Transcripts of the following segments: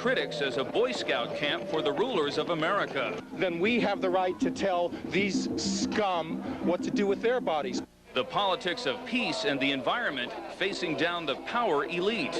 critics as a Boy Scout camp for the rulers of America. Then we have the right to tell these scum what to do with their bodies. The politics of peace and the environment facing down the power elite.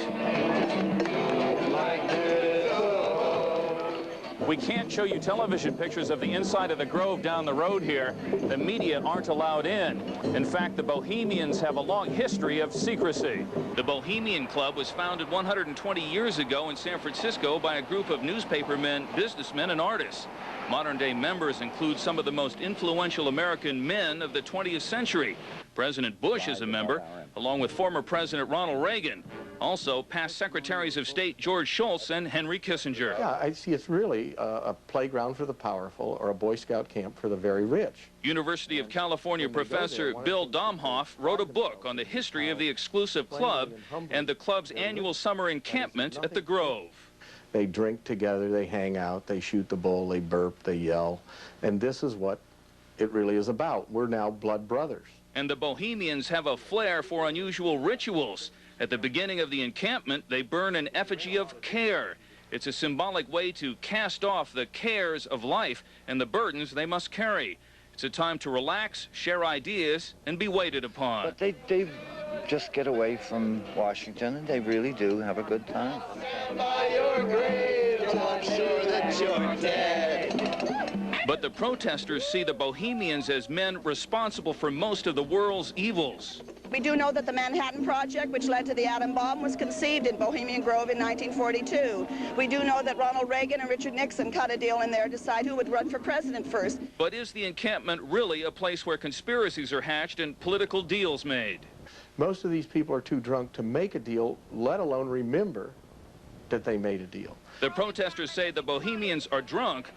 We can't show you television pictures of the inside of the Grove down the road here. The media aren't allowed in. In fact, the Bohemians have a long history of secrecy. The Bohemian Club was founded 120 years ago in San Francisco by a group of newspapermen, businessmen, and artists. Modern-day members include some of the most influential American men of the 20th century. President Bush is a member, along with former President Ronald Reagan. Also, past Secretaries of State George Shultz and Henry Kissinger. Yeah, I see it's really a playground for the powerful or a Boy Scout camp for the very rich. University of California professor Bill Domhoff wrote a book on the history of the exclusive club and the club's annual summer encampment at the Grove. They drink together, they hang out, they shoot the bull, they burp, they yell. And this is what it really is about. We're now blood brothers. And the Bohemians have a flair for unusual rituals. At the beginning of the encampment, they burn an effigy of care. It's a symbolic way to cast off the cares of life and the burdens they must carry. It's a time to relax, share ideas, and be waited upon. But they just get away from Washington, and they really do have a good time. By your grave, I'm sure that you're dead. But the protesters see the Bohemians as men responsible for most of the world's evils. We do know that the Manhattan Project, which led to the atom bomb, was conceived in Bohemian Grove in 1942. We do know that Ronald Reagan and Richard Nixon cut a deal in there to decide who would run for president first. But is the encampment really a place where conspiracies are hatched and political deals made? Most of these people are too drunk to make a deal, let alone remember that they made a deal. The protesters say the Bohemians are drunk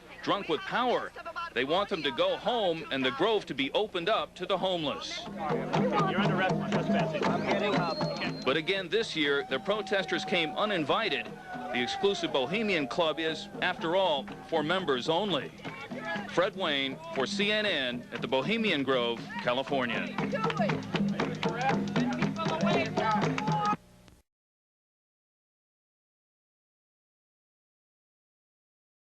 with power. They want them to go home and the Grove to be opened up to the homeless. You're under arrest for trespassing. I'm getting up. But again this year, the protesters came uninvited. The exclusive Bohemian Club is, after all, for members only. Fred Wayne for CNN at the Bohemian Grove, California.